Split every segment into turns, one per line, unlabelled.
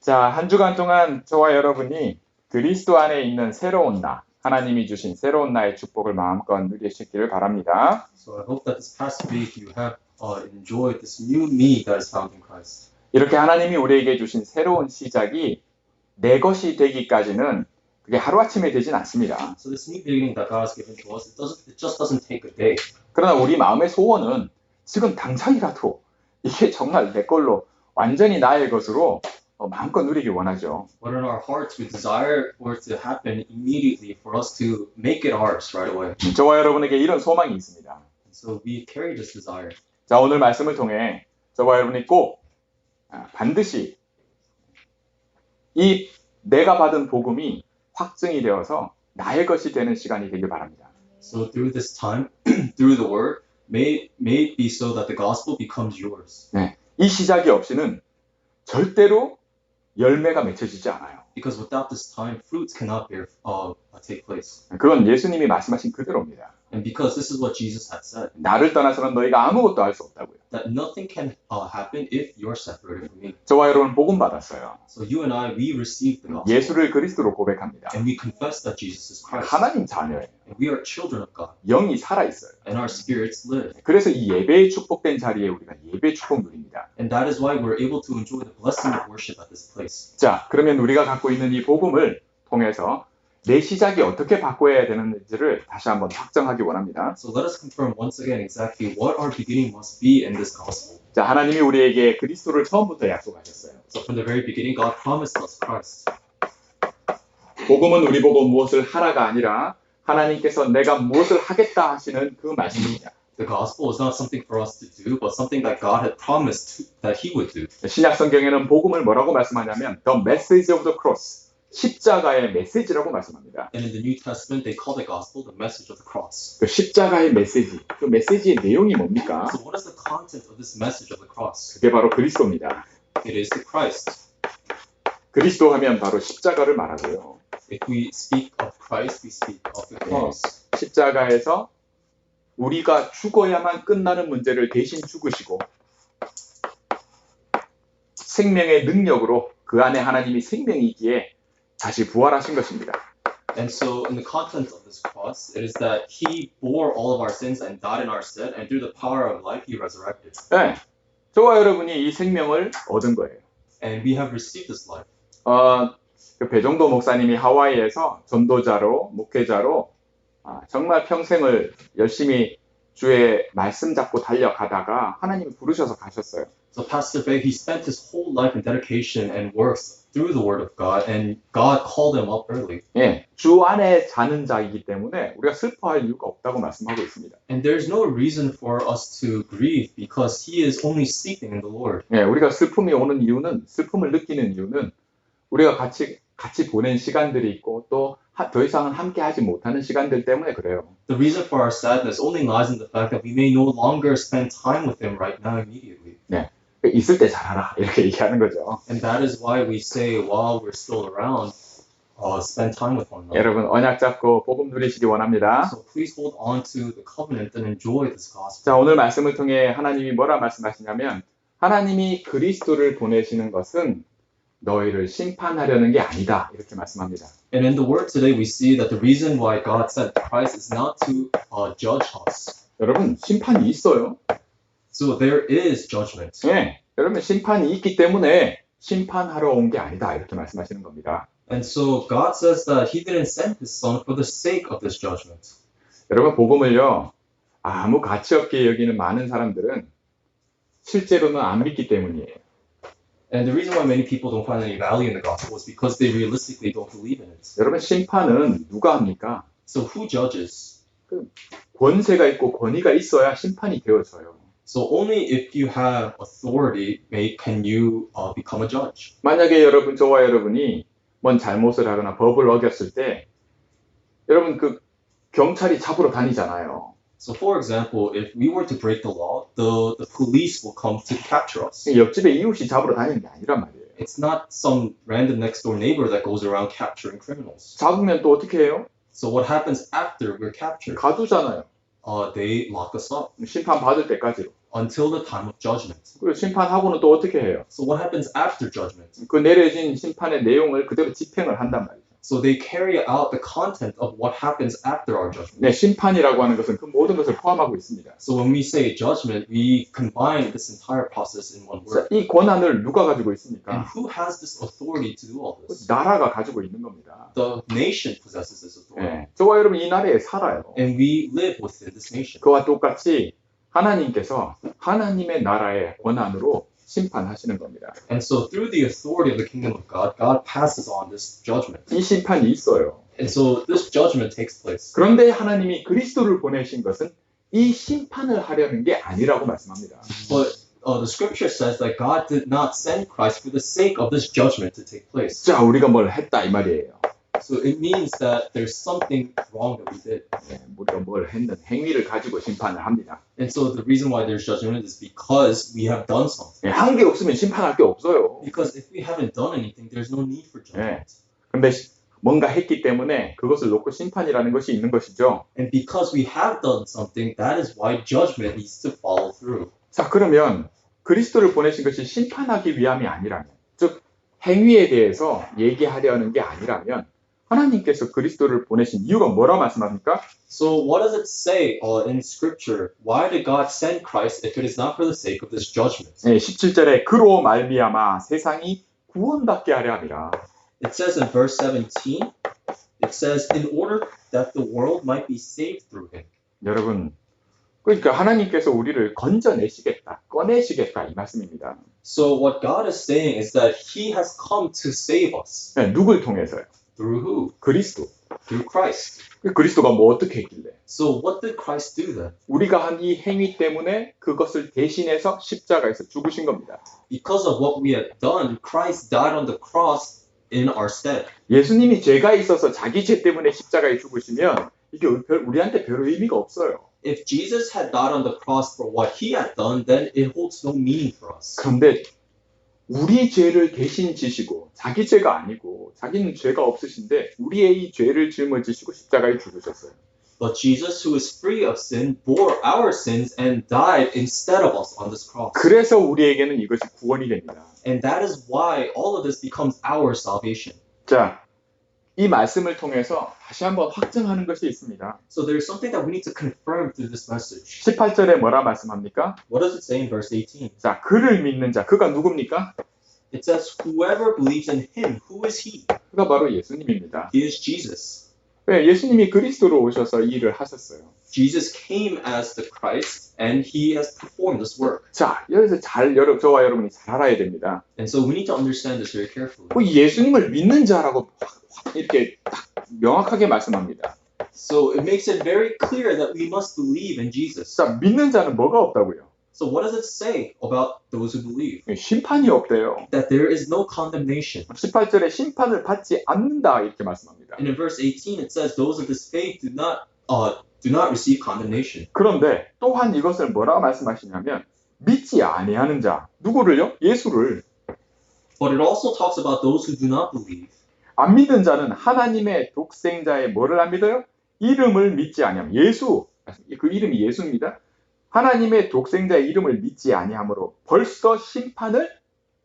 자, 한 주간 동안 저와 여러분이 그리스도 안에 있는 새로운 나, 하나님이 주신 새로운 나의 축복을 마음껏 누리시기를 바랍니다.
So I hope that this past week you have enjoyed this new me that is found in Christ.
이렇게 하나님이 우리에게 주신 새로운 시작이 내 것이 되기까지는 그게 하루아침에 되진 않습니다.
So this new beginning that God has given to us, it just doesn't take a day.
그러나 우리 마음의 소원은 지금 당장이라도 이게 정말 내 걸로 완전히 나의 것으로 마음껏 누리길 원하죠.
But in our hearts, we desire for it to happen immediately, for us to make it ours right away.
저와 여러분에게 이런 소망이 있습니다.
And so we carry this desire.
자, 오늘 말씀을 통해 저와 여러분이 꼭 반드시 이 내가 받은 복음이 확증이 되어서 나의 것이 되는 시간이 되길 바랍니다.
So through this time, through the word, may it be so that the gospel becomes yours.
네, 이 시작이 없이는 절대로 열매가 맺혀지지 않아요.
Because without this time, fruits cannot take place.
그건 예수님이 말씀하신 그대로입니다.
And because this is what Jesus had said,
나를 떠나서는 너희가 아무것도 할 수 없다고요.
that nothing can happen if you're separated from me.
저와 여러분 복음 받았어요.
So you and I, we received the gospel.
예수를 그리스도로 고백합니다.
And we confess that Jesus is Christ.
하나님 자녀예요.
And we are children of God.
영이 살아있어요.
And our spirits live.
그래서 이 예배의 축복된 자리에 우리가 예배 축복 누립니다.
And that is why we're able to enjoy the blessing of worship at this place.
자, 그러면 우리가 갖고 있는 이 복음을 통해서 내 시작이 어떻게 바꿔야 되는지를 다시 한번 확정하기 원합니다.
So let us confirm once again exactly what our beginning must be in this gospel.
자, 하나님이 우리에게 그리스도를 처음부터 약속하셨어요.
So from the very beginning, God promised us Christ.
복음은 우리 보고 무엇을 하라가 아니라 하나님께서 내가 무엇을 하겠다 하시는 그 말씀입니다.
The gospel is not something for us to do, but something that God had promised that He would do.
신약 성경에는 복음을 뭐라고 말씀하냐면 The message of the cross, 십자가의 메시지라고 말씀합니다.
And in the New Testament, they call the gospel the message of the cross.
그 십자가의 메시지, 그 메시지의 내용이 뭡니까?
So what is the content of this message of the cross?
그게 바로 그리스도입니다.
It is the Christ.
그리스도 하면 바로 십자가를 말하고요.
If we speak of Christ, we speak of the cross.
십자가에서 우리가 죽어야만 끝나는 문제를 대신 죽으시고 생명의 능력으로 그 안에 하나님이 생명이 있기에 다시 부활하신 것입니다.
And so in the content of this cross, it is that He bore all of our sins and died in our stead, and through the power of life, He resurrected.
네, 저와 여러분이 이 생명을 얻은 거예요.
And we have received this life.
그 배종도 목사님이 하와이에서 전도자로 목회자로 정말 평생을 열심히 주의 말씀 잡고 달려가다가 하나님이 부르셔서 가셨어요.
So Pastor Bae, he spent his whole life in dedication and works through the Word of God, and God called him up early.
예, 주 안에 자는 자이기 때문에 우리가 슬퍼할 이유가 없다고 말씀하고 있습니다.
And there's no reason for us to grieve because he is only sleeping in the Lord.
예, 우리가 슬픔이 오는 이유는 슬픔을 느끼는 이유는 우리가 같이 보낸 시간들이 있고 또 더 이상은 함께 하지 못하는 시간들 때문에 그래요.
The reason for our sadness only lies in the fact that we may no longer spend time with him right now immediately.
네, 있을 때 잘하라 이렇게 얘기하는 거죠.
And that is why we say while we're still around, spend time with one another.
여러분 언약 잡고 복음 누리시기 원합니다.
So please hold on to the covenant and enjoy this gospel.
자, 오늘 말씀을 통해 하나님이 뭐라 말씀하시냐면 하나님이 그리스도를 보내시는 것은 너희를 심판하려는 게 아니다 이렇게 말씀합니다.
And in the word today, we see that the reason why God sent Christ is not to judge us.
여러분 심판이 있어요.
So there is judgment.
네, 여러분 심판이 있기 때문에 심판하러 온 게 아니다 이렇게 말씀하시는 겁니다.
And so God says that He didn't send His Son for the sake of this judgment.
여러분 복음을요 아무 가치 없게 여기는 많은 사람들은 실제로는 안 믿기 때문이에요.
And the reason why many people don't find any value in the gospel is because they realistically don't believe in it.
여러분 심판은 누가 합니까?
So who judges?
권세가 있고 권위가 있어야 심판이 되어져요.
So only if you have authority can you become a judge.
만약에 저와 여러분이 뭔 잘못을 하거나 법을 어겼을 때 여러분 그 경찰이 잡으러 다니잖아요.
So for example, if we were to break the law, the police will come to capture us.
옆집에 이웃이 잡으러 다니는 게 아니란 말이에요.
It's not some random next door neighbor that goes around capturing criminals.
잡으면 또 어떻게 해요?
So what happens after we're captured?
가두잖아요.
They lock us up.
심판 받을 때까지로.
until the time of judgment.
그리고 심판하고는 또 어떻게 해요?
So what happens after judgment?
그 내려진 심판의 내용을 그대로 집행을 한단 말이죠.
So they carry out the content of what happens after our judgment.
네, 심판이라고 하는 것은 그 모든 것을 포함하고 있습니다.
So when we say judgment, we combine this entire process in one
자,
word.
이 권한을 누가 가지고
And
있습니까?
who has this authority to do all this?
나라가 가지고 있는 겁니다.
The nation possesses this authority.
네, 저와 여러분 이 나라에 살아요.
And we live within this nation.
그와 똑같이 하나님께서 하나님의 나라의 권한으로 심판하시는 겁니다.
And so through the authority of the kingdom of God, God passes on this judgment.
이 심판이 있어요.
And so this judgment takes place.
그런데 하나님이 그리스도를 보내신 것은 이 심판을 하려는 게 아니라고 말씀합니다.
But the scripture says that God did not send Christ for the sake of this judgment to take place.
자, 우리가 뭘 했다 이 말이에요.
So it means that there's something wrong that we did.
네, 우리가 뭘 했는 행위를 가지고 심판을 합니다.
And so the reason why there's judgment is because we have done something.
네, 한 게 없으면 심판할 게 없어요.
Because if we haven't done anything, there's no need for judgment.
근데 뭔가 했기 때문에 그것을 놓고 심판이라는 것이 있는 것이죠.
And because we have done something, that is why judgment needs to follow through.
자, 그러면 그리스도를 보내신 것이 심판하기 위함이 아니라면, 즉 행위에 대해서 얘기하려는 게 아니라면 하나님께서 그리스도를 보내신 이유가 뭐라고 말씀합니까?
So what does it say in Scripture? Why did God send Christ if it is not for the sake of this judgment?
네, 17절에 그로 말미암아 세상이 구원받게 하려 함이라.
It says in verse 17, it says, in order that the world might be saved through him.
여러분, 그러니까 하나님께서 우리를 건져내시겠다, 꺼내시겠다 이 말씀입니다.
So what God is saying is that he has come to save us.
네, 누굴 통해서요?
Through who?
그리스도.
Through Christ.
그리스도가 뭐 어떻게 했길래?
So what did Christ do then?
우리가 한 이 행위 때문에 그것을 대신해서 십자가에서 죽으신 겁니다.
Because of what we had done, Christ died on the cross in our stead.
예수님이 죄가 있어서 자기 죄 때문에 십자가에 죽으시면 이게 우리한테 별 의미가 없어요.
If Jesus had died on the cross for what he had done, then it holds no meaning for us.
그런데 우리 죄를 대신 지시고 자기 죄가 아니고 자기는 죄가 없으신데 우리의 이 죄를 짊어지시고 십자가에 죽으셨어요.
But Jesus, who is free of sin, bore our sins and died instead of us on this cross.
그래서 우리에게는 이것이 구원이 됩니다.
And that is why all of this becomes our salvation.
자, 이 말씀을 통해서 다시 한번 확증하는 것이 있습니다.
So there's something that we need to confirm through this message.
18절에 뭐라 말씀합니까?
What does it say in verse 18?
자, 그를 믿는 자, 그가 누굽니까?
It says, whoever believes in him, who is he?
그가 바로 예수님입니다.
He is Jesus.
네, 예수님이 그리스도로 오셔서 이 일을 하셨어요.
Jesus came as the Christ and he has performed this work.
자, 여기서 저와 여러분이 잘 알아야 됩니다.
And so we need to understand this very carefully.
예수님을 믿는 자라고 이렇게 딱 명확하게 말씀합니다.
So it makes it very clear that we must believe in Jesus.
자, 믿는 자는 뭐가 없다고요?
So what does it say about those who believe?
심판이 없대요.
That there is no condemnation.
18절에 심판을 받지 않는다 이렇게 말씀합니다.
And in verse 18 it says those of this faith do not receive condemnation.
그런데 또한 이것을 뭐라고 말씀하시냐면 믿지 아니하는 자, 누구를요? 예수를.
But it also talks about those who do not believe.
안 믿는 자는 하나님의 독생자의 뭐를 안 믿어요? 이름을 믿지 아니함. 예수. 그 이름이 예수입니다. 하나님의 독생자의 이름을 믿지 아니함으로 벌써 심판을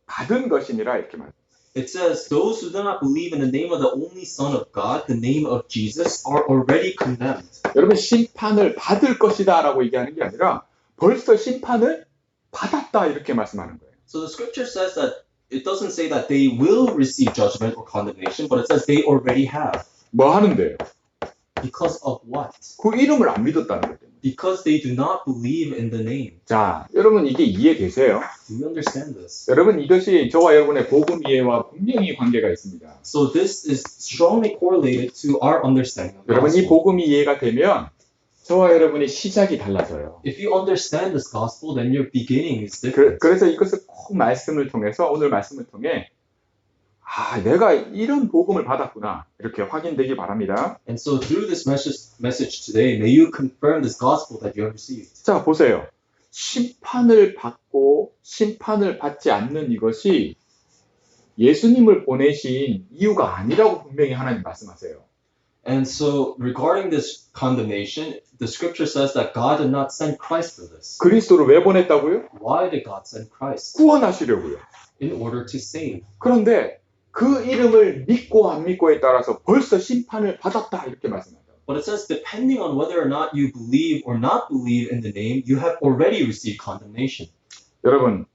받은 것이니라 이렇게 말합니다.
It says those who do not believe in the name of the only Son of God, the name of Jesus, are already condemned.
여러분 심판을 받을 것이다라고 얘기하는 게 아니라 벌써 심판을 받았다 이렇게 말씀하는 거예요.
So the scripture says that it doesn't say that they will receive judgment or condemnation, but it says they already have.
뭐 하는데요?
Because of what?
그 이름을 안 믿었다는 거예요.
Because they do not believe in the name.
자, 여러분 이게 이해되세요?
Do you understand this?
여러분 이것이 저와 여러분의 복음 이해와 분명히 관계가 있습니다.
So this is strongly correlated to our understanding of the
여러분 이
gospel.
복음 이해가 되면 저와 여러분의 시작이 달라져요.
If you understand this gospel, then your beginning is different.
그래서 이것을 꼭 말씀을 통해서 오늘 말씀을 통해 내가 이런 복음을 받았구나 이렇게 확인되기 바랍니다.
And so through this message today, may you confirm this gospel that you have received.
자, 보세요. 심판을 받고 심판을 받지 않는 이것이 예수님을 보내신 이유가 아니라고 분명히 하나님 말씀하세요.
And so, regarding this condemnation, the scripture says that God did not send Christ for this.
그리스도를 왜 보냈다고요?
Why did God send Christ?
구원하시려고요.
In order to save.
그런데 그 이름을 믿고 안 믿고에 따라서 벌써 심판을 받았다 이렇게 말씀합니다.
But it says, depending on whether or not you believe or not believe in the name, you have already received condemnation.
여러분,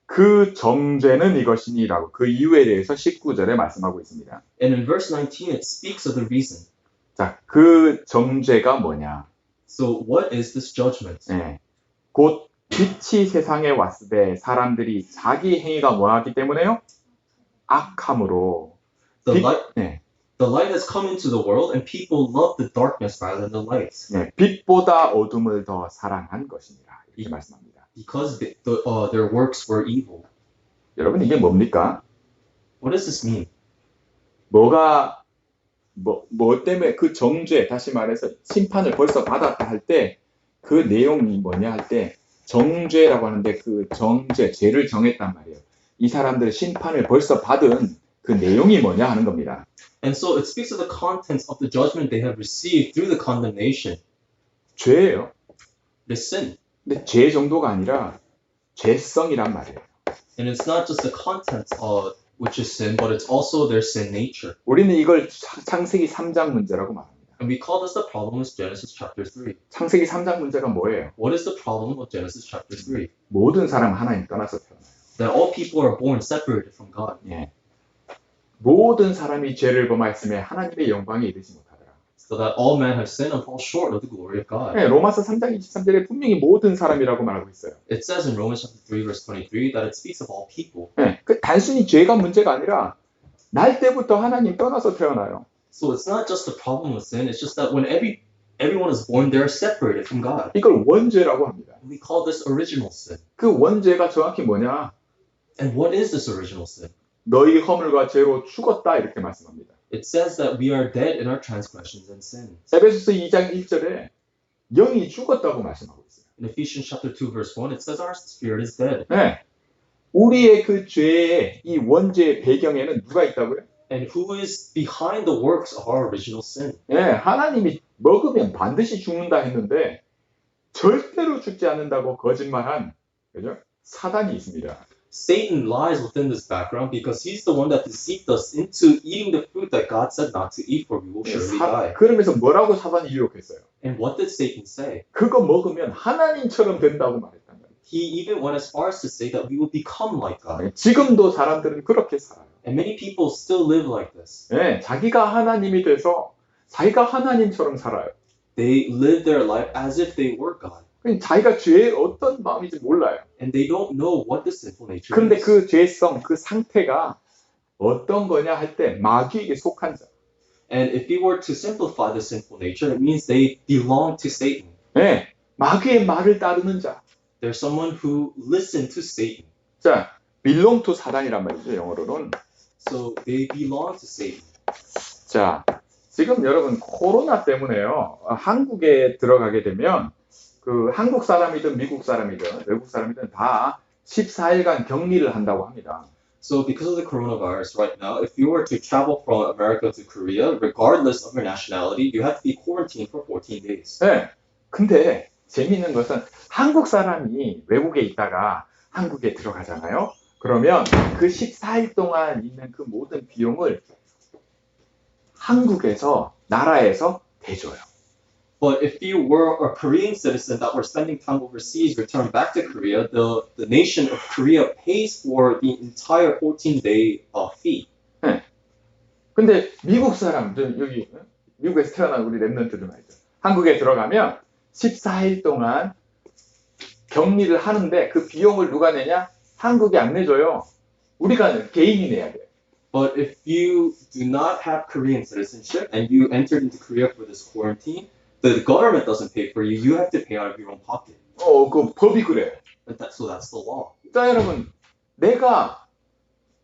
그 정죄는 이것이니라고 그 이유에 대해서 19절에 말씀하고 있습니다.
And in verse 19, it speaks of the reason.
자, 그 정죄가 뭐냐?
So, what is this judgment?
예, 곧 빛이 세상에 왔을 때 사람들이 자기 행위가 뭐하기 때문에요? 악함으로.
The
빛,
light,
예,
the light has come into the world, and people love the darkness rather than the light.
예, 빛보다 어둠을 더 사랑한 것이니라 이렇게 말씀합니다.
Because their works were evil.
여러분 이게 뭡니까?
What does this mean?
뭐가 뭐 때문에 그 정죄 다시 말해서 심판을 벌써 받았다 할 때 그 내용이 뭐냐 할 때 정죄라고 하는데 그 정죄 죄를 정했단 말이에요. 이 사람들 심판을 벌써 받은 그 내용이 뭐냐 하는 겁니다.
And so it speaks of the contents of the judgment they have received through the condemnation.
죄예요.
The sin.
근데 죄 정도가 아니라 죄성이란 말이에요.
And it's not just the contents of which is sin, but it's also their sin nature.
우리는 이걸 창세기 3장 문제라고 말합니다.
And we call this the problem of Genesis chapter 3.
창세기 3장 문제가 뭐예요?
What is the problem of Genesis chapter 3?
모든 사람 하나님 떠나서 태어나요.
That all people are born separated from God.
예. 모든 사람이 죄를 범하였으며 하나님의 영광에 이르지 못하더라.
So that all men have sinned and fall short of the glory of God.
예, 로마서 3장 23절에 분명히 모든 사람이라고 말하고 있어요.
It says in Romans chapter 3 verse 23 that it speaks of all people.
예, 그 단순히 죄가 문제가 아니라 날 때부터 하나님 떠나서 태어나요.
So it's not just the problem with sin, it's just that when everyone is born, they're separated from God.
이걸 원죄라고 합니다.
We call this original sin.
그 원죄가 정확히 뭐냐?
And what is this original sin?
너희 허물과 죄로 죽었다 이렇게 말씀합니다.
It says that we are dead in our transgressions and sins.
에베소서 2장 1절에 영이 죽었다고 말씀하고 있어요.
In Ephesians chapter 2 verse 1, it says our spirit is dead.
네. 우리의 그 죄의 이 원죄의 배경에는 누가 있다고요?
And who is behind the works of our original sin?
네, 하나님이 먹으면 반드시 죽는다 했는데 절대로 죽지 않는다고 거짓말한 그죠? 사단이 있습니다.
Satan lies within this background because he's the one that deceived us into eating the fruit that God said not to eat, for we will surely die.
그러면서 뭐라고 사단이 유혹했어요?
And what did Satan say?
그거 먹으면 하나님처럼 된다고 말했단 말이에요.
He even went as far as to say that we will become like God.
지금도 사람들은 그렇게 살아요.
And many people still live like this.
네, 자기가 하나님이 돼서 자기가 하나님처럼 살아요.
They live their life as if they were God.
자기가 죄의 어떤 마음인지 몰라요.
And they don't know what the sinful nature
그런데
is.
그 죄성, 그 상태가 어떤 거냐 할 때 마귀에게 속한 자.
And if we were to simplify the sinful nature, it means they belong to Satan.
네, 마귀의 말을 따르는 자.
They're someone who listened to Satan.
자, belong to 사단이란 말이죠, 영어로는.
So they belong to Satan.
자, 지금 여러분 코로나 때문에요. 한국에 들어가게 되면 그 한국 사람이든 미국 사람이든 외국 사람이든 다 14일간 격리를 한다고 합니다.
So because of the coronavirus right now, if you were to travel from America to Korea, regardless of your nationality, you have to be quarantined for 14 days.
네. 근데 재미있는 것은 한국 사람이 외국에 있다가 한국에 들어가잖아요. 그러면 그 14일 동안 있는 그 모든 비용을 한국에서 나라에서 대줘요.
But if you were a Korean citizen that were spending time overseas, return back to Korea, the nation of Korea pays for the entire 14-day fee.
네. 근데 미국 사람들 여기 미국에서 태어난 우리 랩런트들 말이죠. 한국에 들어가면 14일 동안 격리를 하는데 그 비용을 누가 내냐? 한국이 안 내줘요. 우리가 개인이 내야 돼요.
But if you do not have Korean citizenship and you entered into Korea for this quarantine, the government doesn't pay for you. You have to pay out of your own pocket.
그 법이 그래요.
So that's the law.
자, 여러분, 내가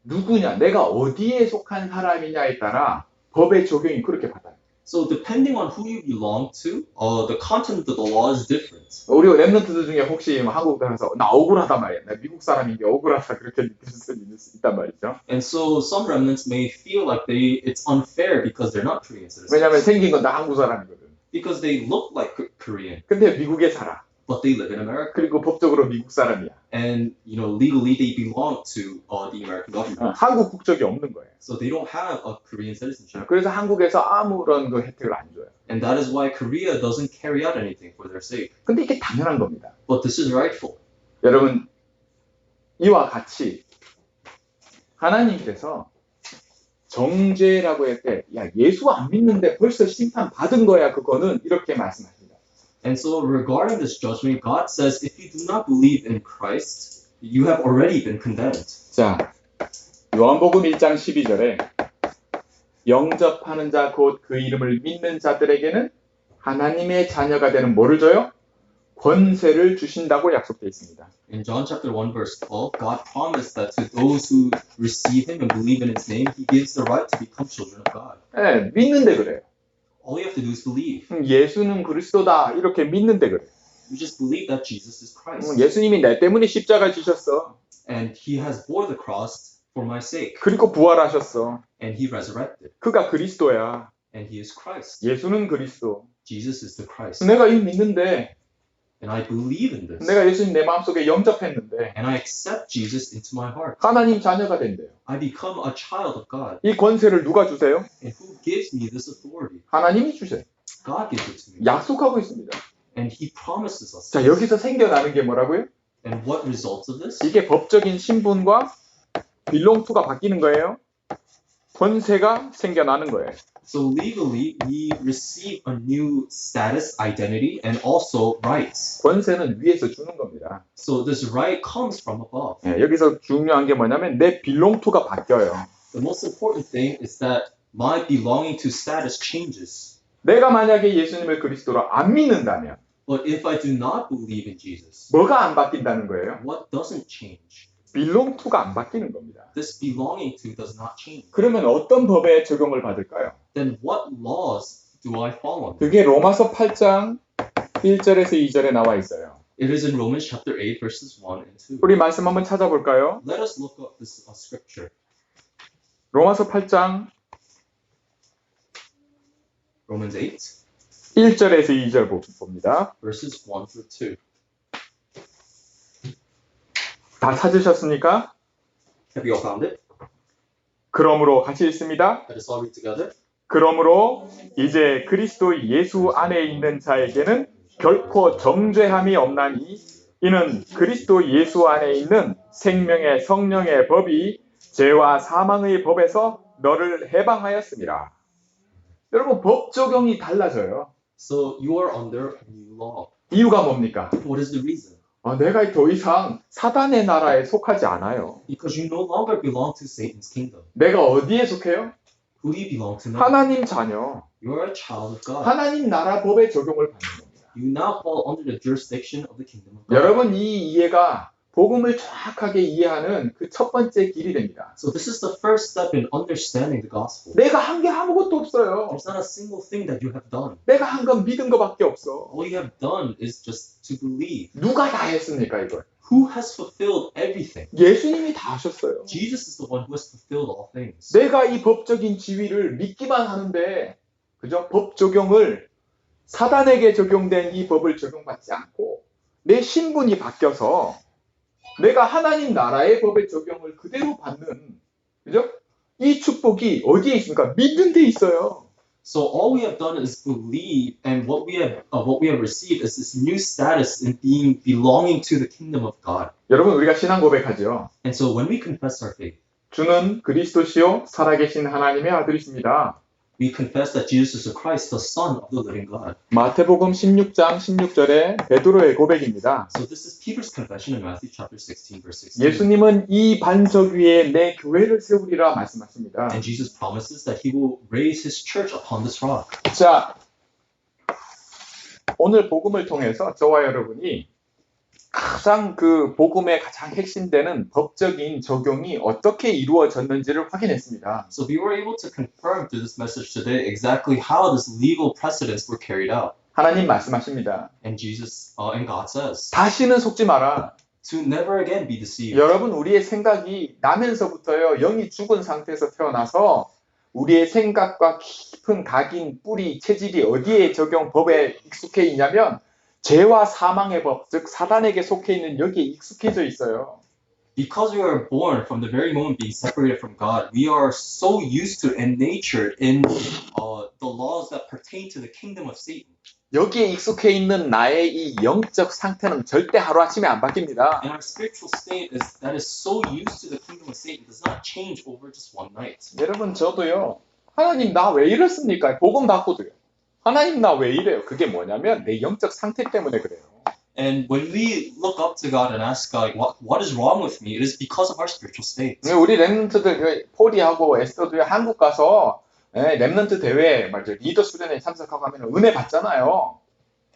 누구냐, 내가 어디에 속한 사람이냐에 따라 법의 적용이 그렇게 받아요.
So depending on who you belong to, the content of the law is different.
우리 랩런트들 중에 혹시 한국 가서 나 억울하단 말이야. 나 미국 사람인 게 억울하다 그렇게 느낄 수 있단 말이죠.
And so some remnants may feel like it's unfair because they're not Korean citizens.
왜냐하면 생긴 건 다 한국 sa람이거든.
Because they look like Korean,
근데 미국에 살아.
but they live in America.
그리고 법적으로 미국 사람이야.
And legally they belong to the American government.
한국 국적이 없는 거예요.
So they don't have a Korean citizenship.
그래서 한국에서 아무런 그 혜택을 안 줘요.
And that is why Korea doesn't carry out anything for their sake.
근데 이게 당연한 겁니다.
But this is rightful.
여러분, 이와 같이 하나님께서 정죄라고 할 때, 야, 예수 안 믿는데 벌써 심판 받은 거야, 그거는 이렇게 말씀하십니다.
And so regarding this judgment, God says, if you do not believe in Christ, you have already been condemned.
자, 요한복음 1장 12절에 영접하는 자 곧 그 이름을 믿는 자들에게는 하나님의 자녀가 되는 뭐를 줘요? 권세를 주신다고 약속되어 있습니다.
In John chapter 1 verse 12, God promised that to those who receive Him and believe in His name, He gives the right to become children of God.
네, 믿는데 그래요.
All you have to do is believe.
예수는 그리스도다 이렇게 믿는데 그래요.
You just believe that Jesus is Christ.
예수님이 내 때문에 십자가 지셨어.
And He has bore the cross for my sake.
그리고 부활하셨어.
And He resurrected.
그가 그리스도야.
And He is Christ.
예수는 그리스도.
Jesus is the Christ.
내가 이 믿는데
And I believe in this.
내가 예수님 내 마음속에 영접했는데
And I accept Jesus into my heart.
하나님 자녀가 된대요.
I become a child of God.
이 권세를 누가 주세요?
And who gives me this authority?
하나님이 주세요.
God gives it to me.
약속하고 있습니다.
And He promises us.
자, 여기서 생겨나는 게 뭐라고요?
And what results of this?
이게 법적인 신분과 belong to가 바뀌는 거예요. 권세가 생겨나는 거예요.
So legally, we receive a new status, identity, and also rights.
권세는 위에서 주는 겁니다.
So this right comes from above.
예, 여기서 중요한 게 뭐냐면 내 belong to가 바뀌어요.
The most important thing is that my belonging to status changes.
내가 만약에 예수님을 그리스도로 안 믿는다면
But if I do not believe in Jesus,
뭐가 안 바뀐다는 거예요?
what doesn't change?
belong to가 안 바뀌는 겁니다.
This belonging to does not change.
그러면 어떤 법에 적용을 받을까요?
Then what laws do I fall under?
그게 로마서 8장 1절에서 2절에 나와 있어요.
It is in Romans chapter 8 verses 1 and 2.
우리 말씀 한번 찾아볼까요?
Let us look up this scripture.
로마서 8장
Romans 8
1절에서 2절 봅니다.
verses 1 through 2.
다 찾으셨습니까?
Have you all found it?
그러므로 같이 읽습니다.
Let us all read together.
그러므로 이제 그리스도 예수 안에 있는 자에게는 결코 정죄함이 없나니 이는 그리스도 예수 안에 있는 생명의 성령의 법이 죄와 사망의 법에서 너를 해방하였습니다. 여러분 법 적용이 달라져요.
So you are under a new law.
이유가 뭡니까?
What is the reason?
내가 더 이상 사단의 나라에 속하지 않아요.
Because you no longer belong to Satan's kingdom.
내가 어디에 속해요?
Who do you belong to now?
하나님 자녀.
You are a child of God.
하나님 나라 법의 적용을 받는 겁니다.
You now fall under the jurisdiction of the kingdom of God.
여러분 이 이해가 복음을 정확하게 이해하는 그 첫 번째 길이 됩니다.
So this is the first step in understanding the gospel.
내가 한 게 아무것도 없어요.
There's not a single thing that you have done.
내가 한 건 믿은 거밖에 없어.
All you have done is just to believe.
누가 다 했습니까 이걸?
Who has fulfilled everything?
예수님이 다 하셨어요.
Jesus is the one who has fulfilled all things.
내가 이 법적인 지위를 믿기만 하는데 그죠? 법 적용을 사단에게 적용된 이 법을 적용받지 않고 내 신분이 바뀌어서 내가 하나님 나라의 법의 적용을 그대로 받는 그죠? 이 축복이 어디에 있습니까? 믿는 데 있어요.
So all we have done is believe, and what we have received is this new status in belonging to the kingdom of God.
여러분 우리가 신앙 고백하죠.
And so when we confess our faith,
주는 그리스도시요 살아계신 하나님의 아들이십니다.
we confess that Jesus is the Christ, the Son of the living God.
마태복음 16장 16절에 베드로의 고백입니다.
So this is Peter's confession in Matthew chapter 16, verse 16.
예수님은 이 반석 위에 내 교회를 세우리라 말씀하십니다.
And Jesus promises that he will raise his church upon this rock.
자, 오늘 복음을 통해서 저와 여러분이 가장 그 복음의 가장 핵심되는 법적인 적용이 어떻게 이루어졌는지를 확인했습니다.
So we were able to confirm through this message today exactly how this legal precedents were carried out.
하나님 말씀하십니다.
And and God says
다시는 속지 마라.
to never again be deceived.
여러분, 우리의 생각이 나면서부터요, 영이 죽은 상태에서 태어나서 우리의 생각과 깊은 각인, 뿌리, 체질이 어디에 적용 법에 익숙해 있냐면 죄와 사망의 법, 즉 사단에게 속해 있는 여기에 익숙해져 있어요.
Because we are born from the very moment being separated from God, we are so used to and natured in the laws that pertain to the kingdom of Satan.
여기에 익숙해 있는 나의 이 영적 상태는 절대 하루아침에 안 바뀝니다.
And our spiritual state that is so used to the kingdom of Satan does not change over just one night.
여러분, 저도요, 하나님 나 왜 이랬습니까? 복음 받고도요. 하나님 나 왜 이래요? 그게 뭐냐면 내 영적 상태 때문에 그래요.
And when we look up to God and ask God, what is wrong with me? It is because of our spiritual state.
우리 랩런트들, 폴이하고 에스더도요, 한국 가서 랩런트 대회, 말이죠, 리더 수련회 참석하고 하면 은혜 받잖아요.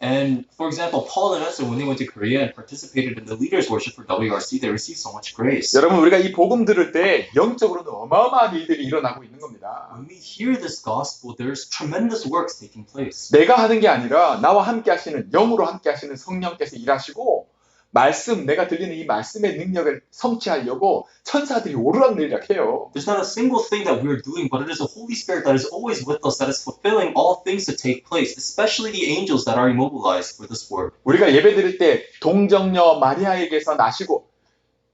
And for example, Paul and Esther, when they went to Korea and participated in the leaders worship for WRC, they received so much grace.
여러분, 우리가 이 복음 들을 때 영적으로는 어마어마한 일들이 일어나고 있는 겁니다.
When we hear this gospel, there's tremendous works taking place.
내가 하는 게 아니라 나와 함께 하시는, 영으로 함께 하시는 성령께서 일하시고 말씀, 내가 들리는 이 말씀의 능력을 성취하려고 천사들이 오르락내리락 해요.
There's not a single thing that we're doing, but it is the Holy Spirit that is always with us, that is fulfilling all things to take place, especially the angels that are immobilized for this work.
우리가 예배 드릴 때 동정녀 마리아에게서 나시고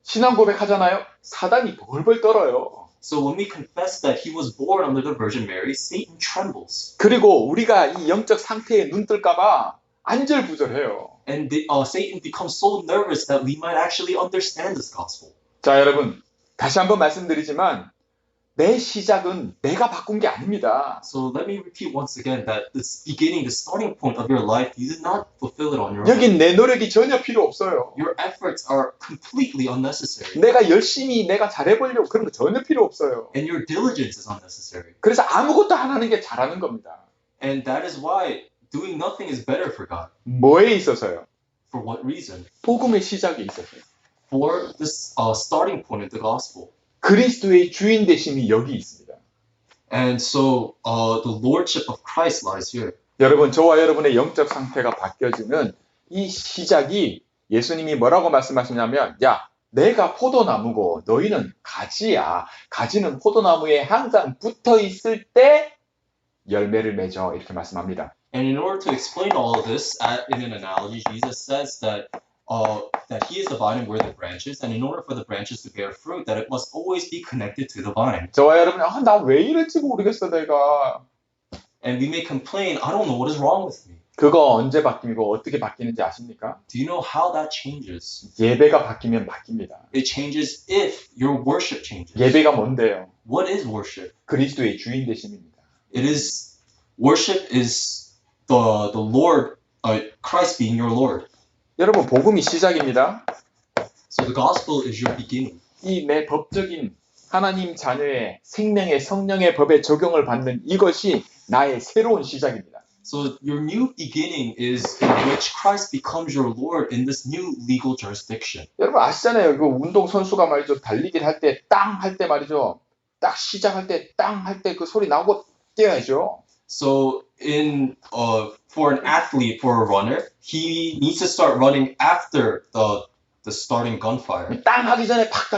신앙 고백하잖아요. 사단이 벌벌 떨어요.
So when we confess that he was born under the Virgin Mary, Satan trembles.
그리고 우리가 이 영적 상태에 눈 뜰까봐 안절부절해요.
And Satan becomes so nervous that we might actually understand this gospel.
자, 여러분, 다시 한번 말씀드리지만 내 시작은 내가 바꾼 게 아닙니다.
So let me repeat once again that this beginning, the starting point of your life, you did not fulfill it on your own.
여긴 내 노력이 전혀 필요 없어요.
Your efforts are completely unnecessary.
내가 열심히 내가 잘해보려고 그런 거 전혀 필요 없어요.
And your diligence is unnecessary.
그래서 아무것도 안 하는 게 잘하는 겁니다.
And that is why doing nothing is better for God.
뭐에 있어서요?
For what reason?
복음의 시작에 있어서요.
For this starting point of the gospel.
그리스도의 주인 되심이 여기 있습니다.
And so the lordship of Christ lies here.
여러분, 저와 여러분의 영적 상태가 바뀌어지는 이 시작이 예수님이 뭐라고 말씀하시냐면, 야, 내가 포도나무고 너희는 가지야. 가지는 포도나무에 항상 붙어 있을 때 열매를 맺어, 이렇게 말씀합니다.
And in order to explain all of this in an analogy, Jesus says that he is the vine and we're the branches, and in order for the branches to bear fruit, that it must always be connected to the vine.
저와 여러분이 나 왜 이랬지 모르겠어 내가.
And we may complain, I don't know what is wrong with me.
그거 언제 바뀌고 어떻게 바뀌는지 아십니까?
Do you know how that changes?
예배가 바뀌면 바뀝니다.
It changes if your worship changes.
예배가 뭔데요?
What is worship?
그리스도의 주인 되심입니다.
Worship is the Lord, Christ being your Lord.
여러분, 복음이 시작입니다.
So the gospel is your beginning.
이 내 법적인 하나님 자녀의 생명의 성령의 법에 적용을 받는 이것이 나의 새로운 시작입니다.
So your new beginning is in which Christ becomes your Lord in this new legal jurisdiction.
여러분 아시잖아요. 그 운동 선수가 말이죠. 달리기를 할 때 땅 할 때 말이죠. 딱 시작할 때 땅 할 때 그 소리 나고 뛰어야죠.
So for an athlete, for a runner, he needs to start running after the starting gunfire.
땅 하기 전에 팍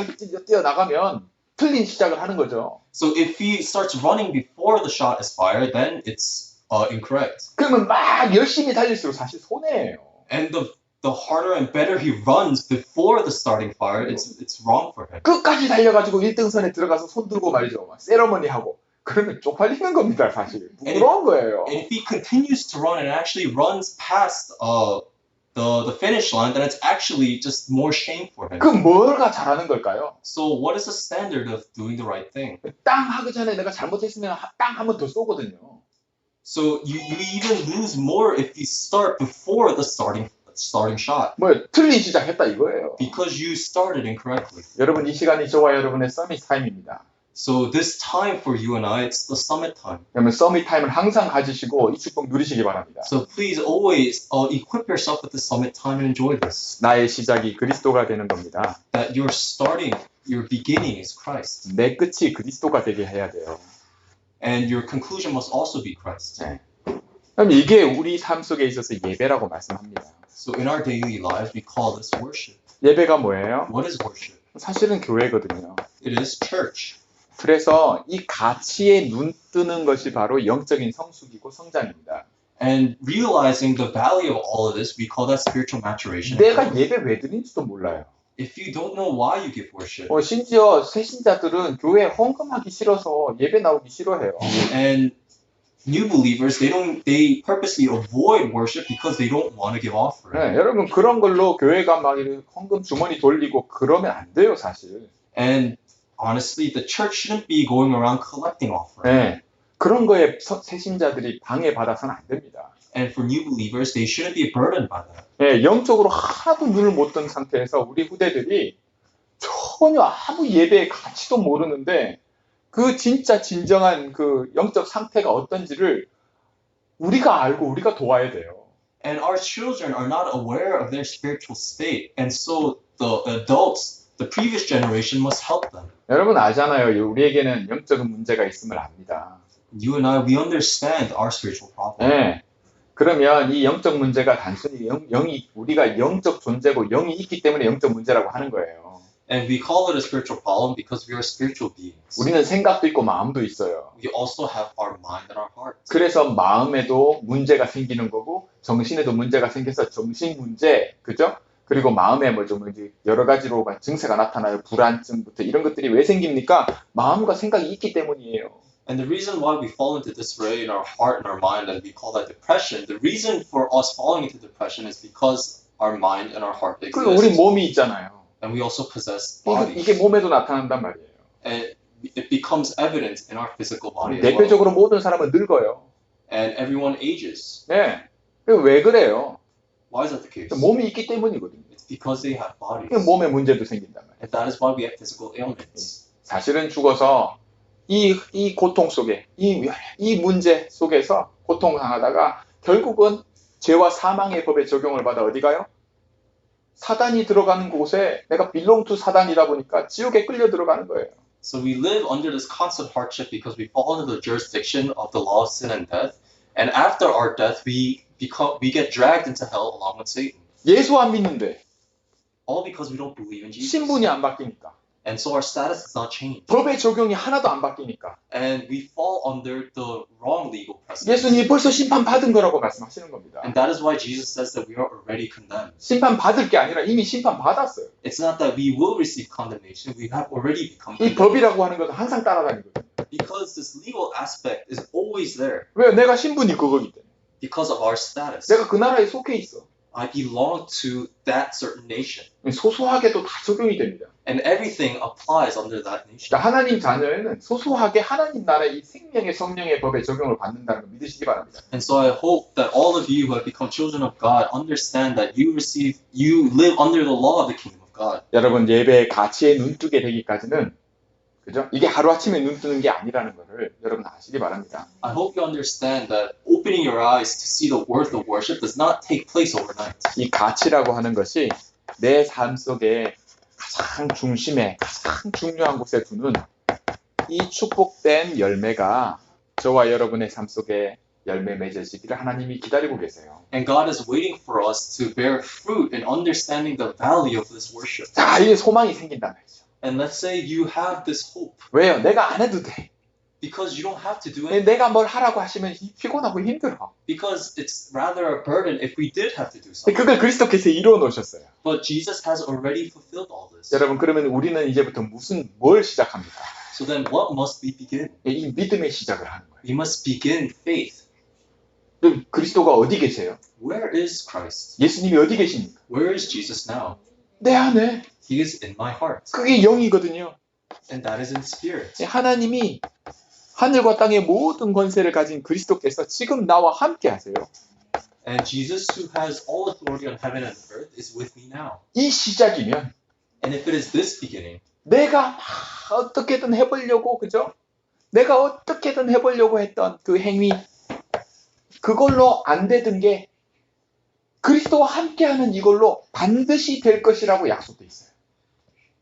뛰어나가면 틀린 시작을 하는 거죠.
So if he starts running before the shot is fired, then it's incorrect.
그러면 막 열심히 달릴수록 사실 손해예요.
And the harder and better he runs before the starting fire, it's wrong for him.
끝까지 달려가지고 1등선에 들어가서 손 들고 말이죠. 막 세러머니 하고. 그러면 쪽팔리는 겁니다, 사실. 부끄러운 거예요.
And if he continues to run and actually runs past the finish line, then it's actually just more shame for him.
그 뭐가 잘하는 걸까요?
So what is the standard of doing the right thing?
땅 하기 전에 내가 잘못했으면 땅 한 번 더 쏘거든요.
So you even lose more if you start before the starting shot.
틀린 시작했다 이거예요.
Because you started incorrectly.
여러분, 이 시간이 저와 여러분의 서밋 타임입니다.
So this time for you and I, it's the summit time.
그러면 서밋 타임을 항상 가지시고 이 축복 누리시기 바랍니다.
So please always equip yourself with the summit time and enjoy this.
나의 시작이 그리스도가 되는 겁니다.
That your starting, your beginning is Christ.
내 끝이 그리스도가 되게 해야 돼요.
And your conclusion must also be Christ.
네. 그럼 이게 우리 삶 속에 있어서 예배라고 말씀합니다.
So in our daily lives, we call this worship.
예배가 뭐예요?
What is worship?
사실은 교회거든요.
It is church.
그래서 이 가치에 눈 뜨는 것이 바로 영적인 성숙이고 성장입니다.
And realizing the value of all of this, we call that spiritual maturation.
내가 예배 왜 드린지도 몰라요.
If you don't know why you give worship,
심지어 새신자들은 교회에 헌금하기 싫어서 예배 나오기 싫어해요.
and new believers, they purposely avoid worship because they don't want to give offering.
네, 여러분 그런 걸로 교회가 막 이렇게 헌금 주머니 돌리고 그러면 안 돼요, 사실.
And honestly, the church shouldn't be going around collecting offering.
네, 그런 거에 새신자들이 방해받아서는 안 됩니다.
And for new believers, they shouldn't be burdened by that.
네, 영적으로 하나도 눈을 못 뜬 상태에서 우리 후대들이 전혀 아무 예배의 가치도 모르는데 그 진짜 진정한 그 영적 상태가 어떤지를 우리가 알고 우리가 도와야 돼요.
And our children are not aware of their spiritual state. And so the adults, the previous generation must help them.
여러분 알잖아요. 우리에게는 영적인 문제가 있음을 압니다.
You and I, we understand our spiritual problem.
네. 그러면 이 영적 문제가 단순히 영이 우리가 영적 존재고 영이 있기 때문에 영적 문제라고 하는 거예요.
And we call it a spiritual problem because we are spiritual beings.
우리는 생각도 있고 마음도 있어요.
We also have our mind and our heart.
그래서 마음에도 문제가 생기는 거고 정신에도 문제가 생겨서 정신 문제, 그죠? 그리고 마음에 뭐 좀 여러 가지로 증세가 나타나요. 불안증부터 이런 것들이 왜 생깁니까? 마음과 생각이 있기 때문이에요.
And the reason why we fall into disarray in our heart and our mind, and we call that depression, the reason for us falling into depression is because our mind and our heart
그리고 우리
exist.
몸이 있잖아요.
And we also possess bodies.
이게 몸에도 나타난단 말이에요.
And it becomes evident in our physical body as well.
대표적으로 모든 사람은 늙어요.
And everyone ages.
네. 왜 그래요?
Why is that the case?
몸이 있기 때문이거든요.
It's because they have bodies.
몸에 문제도 생긴단 말이에요.
And that is why we have physical ailments.
사실은 죽어서 이 고통 속에 이 문제 속에서 고통당하다가 결국은 죄와 사망의 법의 적용을 받아 어디 가요? 사단이 들어가는 곳에 내가 belong to 사단이다 보니까 지옥에 끌려 들어가는 거예요.
So we live under this constant hardship because we fall under the jurisdiction of the law of sin and death. And after our death, we get dragged into hell along with Satan.
예수 안 믿는데
All because we don't believe in Jesus.
신분이 안 바뀌니까
And so our status does not change.
법의 적용이 하나도 안 바뀌니까
And we fall under the wrong legal precedent.
예수님이 벌써 심판 받은 거라고 말씀하시는 겁니다.
And that is why Jesus says that we are already condemned.
심판 받을 게 아니라 이미 심판 받았어요.
It's not that we will receive condemnation, we have already become
이
condemned.
법이라고 하는 것은 항상 따라다니거든요.
Because this legal aspect is always there.
왜? 내가 신분이 그거기 때문에.
Because of our status.
내가 그 나라에 속해 있어.
I belong to that certain nation.
소소하게도 다 적용이 됩니다.
And everything applies under that nation.
그러니까 하나님 자녀에는 소소하게 하나님 나라의 이 생명의 성령의 법에 적용을 받는다는 걸 믿으시기 바랍니다.
And so I hope that all of you who have become children of God understand that you live under the law of the kingdom of God.
여러분 예배의 가치에 눈뜨게 되기까지는 그죠? 이게 하루아침에 눈뜨는 게 아니라는 것을 여러분 아시기 바랍니다.
I hope you understand that opening your eyes to see the worth of worship does not take place overnight.
이 가치라고 하는 것이 내 삶 속에 가장 중심에 가장 중요한 곳에 두는 이 축복된 열매가 저와 여러분의 삶 속에 열매 맺으시기를 하나님이 기다리고 계세요.
And God is waiting for us to bear fruit in understanding the value of this worship.
자, 이게 소망이 생긴단 말이죠.
And let's say you have this hope
왜요? 내가 안 해도 돼.
because you don't have to do anything.
내가 뭘 하라고 하시면 피곤하고 힘들어.
Because it's rather a burden if we did have to do something.
그걸 그리스도께서 이루어 놓으셨어요.
But Jesus has already fulfilled all this.
여러분 그러면 우리는 이제부터 뭘 시작합니까?
So then what must we begin?
이 믿음의 시작을 하는 거예요.
We must begin faith.
그리스도가 어디 계세요?
Where is Christ?
예수님이 어디 계십니까?
Where is Jesus now?
내 안에.
He is in my heart.
그게 영이거든요.
And that is in spirit.
하나님이 하늘과 땅의 모든 권세를 가진 그리스도께서 지금 나와 함께 하세요.
And Jesus, who has all authority on heaven and earth, is with me now.
이 시작이면
And if it is this beginning,
내가 막 어떻게든 해보려고, 그죠? 내가 어떻게든 해보려고 했던 그 행위, 그걸로 안 되던 게 그리스도와 함께하는 이걸로 반드시 될 것이라고 약속돼 있어요.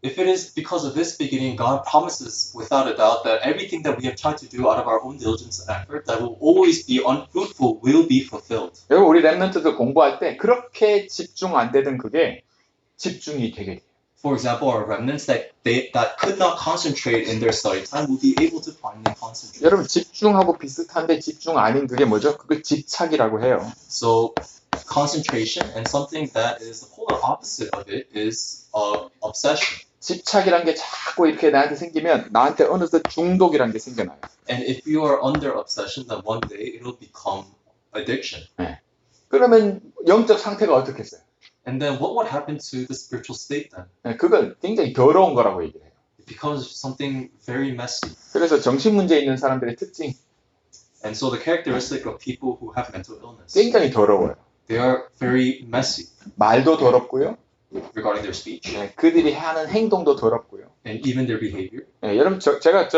If it is because of this beginning, God promises without a doubt that everything that we have tried to do out of our own diligence and effort that will always be unfruitful will be fulfilled.
여러분, 우리 랩런트들 공부할 때 그렇게 집중 안 되던 그게 집중이 되게 돼요.
For example, our remnants that could not concentrate in their study time will be able to finally concentrate.
여러분, 집중하고 비슷한데 집중 아닌 그게 뭐죠? 그걸 집착이라고 해요.
So concentration and something that is the polar opposite of it is obsession.
집착이란 게 자꾸 이렇게 나한테 생기면 나한테 어느새 중독이란 게 생겨나요.
And if you are under obsession, then one day it'll become addiction.
그러면 영적 상태가 어떻겠어요?
And then what would happen to the spiritual state then?
그건 굉장히 더러운 거라고 얘기를 해요.
It becomes something very messy.
그래서 정신 문제 있는 사람들의 특징,
And so the characteristic of people who have mental illness,
굉장히 더러워요.
they are very messy
말도 더럽고요.
regarding their speech
그들이 하는 행동도 더럽고요.
and even their behavior.
여러분, 제가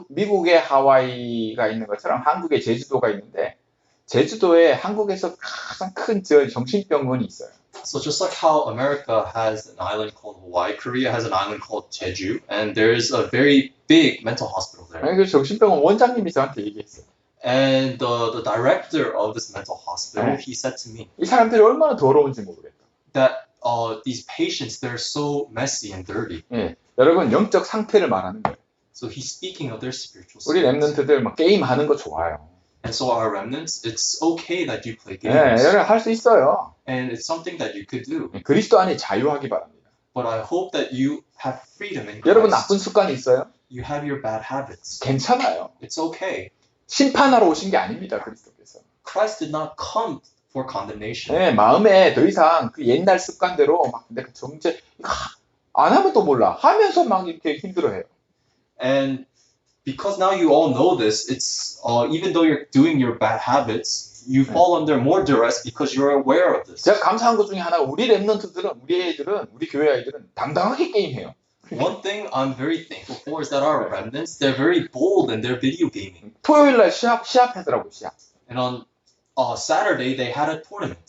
미국의 하와이가 있는 것처럼 한국의 제주도가 있는데, 제주도에 한국에서 가장 큰 정신병원이 있어요.
So just like how America has an island called Hawaii, Korea has an island called Jeju, and there's a very big mental hospital there.
그 정신병원 원장님이 저한테 얘기했어요.
And the director of this mental hospital, he said to me
이 사람들이 얼마나 더러운지 모르겠다.
that these patients, they're so messy and dirty.
여러분, 영적 상태를 말하는 거예요.
So he's speaking of their spiritual
우리
state.
랩런트들 막 게임 하는 거 좋아요.
And so our remnants, it's okay that you play games.
여러분, 할 수 있어요.
And it's something that you could do.
그리스도 안에 자유하기 바랍니다.
But I hope that you have freedom in
여러분,
Christ.
나쁜 습관이 있어요?
You have your bad habits.
괜찮아요.
It's okay.
심판하러 오신 게 아닙니다, 그리스도께서.
Christ did not come for condemnation.
마음에 더 이상 그 옛날 습관대로 막 내가 정죄 안 하면 또 몰라. 하면서 막 이렇게 힘들어해요.
And because now you all know this, it's even though you're doing your bad habits, you fall under more duress because you're aware of this.
제가 감사한 것 중에 하나가 우리 랩런트들은, 우리 교회 아이들은 당당하게 게임해요.
One thing I'm very thankful for is that our remnants, they're very bold in their video gaming.
토요일 날 시합하더라고요, 시합.
And on Saturday, they had a tournament.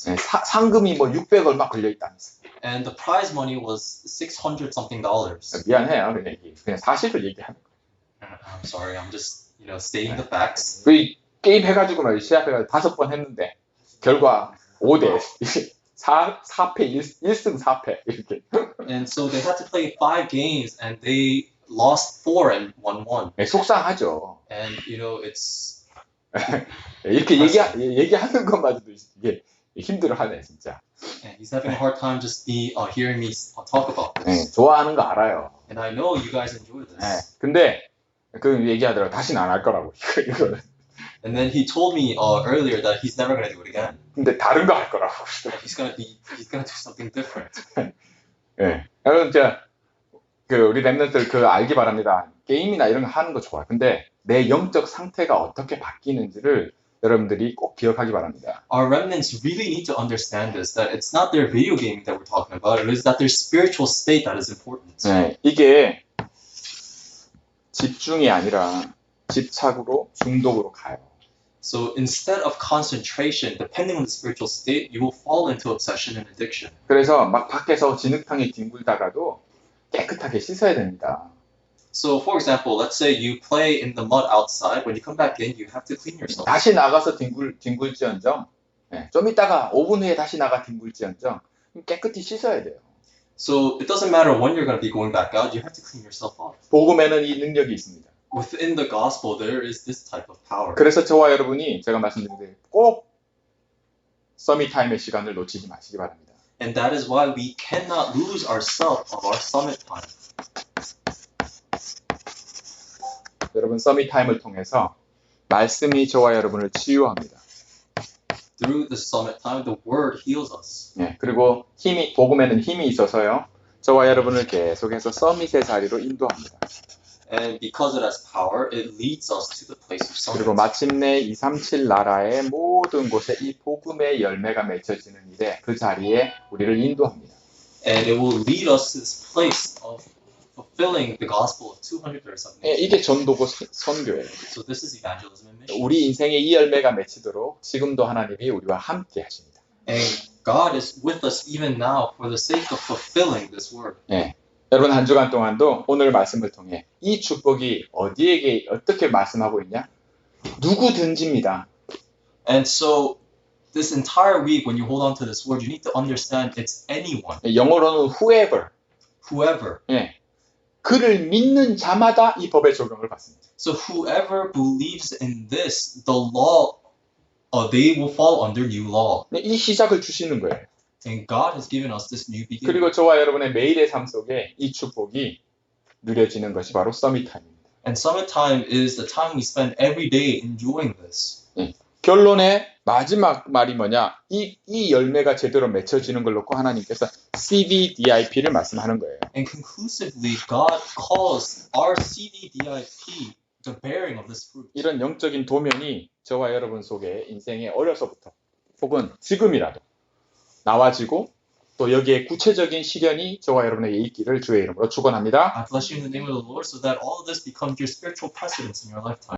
상금이 뭐 600 얼마 걸려있다면서.
And the prize money was $600 something.
미안해요, 그냥 사실을 얘기하는 거예요.
I'm sorry, I'm just stating the facts.
그 게임 해가지고 말 시합해가지고 5번 했는데 결과 5대 4패 1승 4패 이렇게.
And so they had to play 5 games and they lost 4 and won 1.
속상하죠.
And it's
이렇게 얘기하는 것마저도 이게 힘들어하네 진짜.
And he's having a hard time just hearing me talk about this.
좋아하는 거 알아요.
And I know you guys enjoy this.
근데 그 얘기하더라고. 다시는 안 할 거라고. 이거는.
And then he told me earlier that he's never going to do it again.
근데 다른 거 할 거라고.
He's going to do something different.
여러분 우리 랩런트들 알기 바랍니다. 게임이나 이런 거 하는 거 좋아. 근데 내 영적 상태가 어떻게 바뀌는지를 여러분들이 꼭 기억하기 바랍니다.
Our remnants really need to understand this, that it's not their video gaming that we're talking about, it is that their spiritual state that is important.
이게 집중이 아니라 집착으로 중독으로 가요.
So instead of concentration, depending on the spiritual state, you will fall into obsession and addiction.
그래서 막 밖에서 진흙탕에 뒹굴다가도 깨끗하게 씻어야 됩니다.
So for example, let's say you play in the mud outside. When you come back in, you have to clean yourself.
다시 나가서 뒹굴지언정, 좀 이따가 5분 후에 다시 나가 뒹굴지언정 깨끗이 씻어야 돼요.
So it doesn't matter when you're going to be going back out. You have to clean yourself off.
복음에는 이 능력이 있습니다.
Within the gospel, there is this type of power.
그래서 저와 여러분이 제가 말씀드린 대로 꼭 서밋타임의 시간을 놓치지 마시기 바랍니다.
And that is why we cannot lose ourselves of our summit time.
여러분 서밋타임을 통해서 말씀이 저와 여러분을 치유합니다.
Through the summit time, the word heals us.
그리고 복음에는 힘이 있어서요. 저와 여러분을 계속해서 서밋의 자리로 인도합니다.
And because it has power, it leads us to the place of summit.
그리고 마침내 237 나라의 모든 곳에 이 복음의 열매가 맺혀지는 일에 그 자리에 우리를 인도합니다.
And it will lead us to this place of fulfilling the gospel of 237
예,
nations.
이게 전도고 선교예요.
So this is evangelism and mission.
우리 인생에 이 열매가 맺히도록 지금도 하나님이 우리와 함께 하십니다.
And God is with us even now for the sake of fulfilling this word.
예. 여러분 한 주간 동안도 오늘 말씀을 통해 이 축복이 어디에게 어떻게 말씀하고 있냐? 누구든지입니다.
And so this entire week when you hold on to this word, you need to understand it's anyone,
영어로는 whoever.
whoever.
예. 그를 믿는 자마다 이 법의 적용을 받습니다.
So whoever believes in this, the law, they will fall under new law.
이 시작을 주시는 거예요.
And God has given us this new beginning.
그리고 저와 여러분의 매일의 삶 속에 이 축복이 누려지는 것이 바로 서밋타임입니다.
And summertime is the time we spend every day enjoying this.
결론의 마지막 말이 뭐냐? 이 열매가 제대로 맺혀지는 걸 놓고 하나님께서 CVDIP를 말씀하는 거예요.
And conclusively, God calls our CVDIP the bearing of this fruit.
이런 영적인 도면이 저와 여러분 속에 인생에 어려서부터 혹은 지금이라도 나와지고 또 여기에 구체적인 실현이 저와 여러분에게 있기를 주의 이름으로 축원합니다.
I bless you in the name of the Lord so that all of this becomes your spiritual precedence in your lifetime.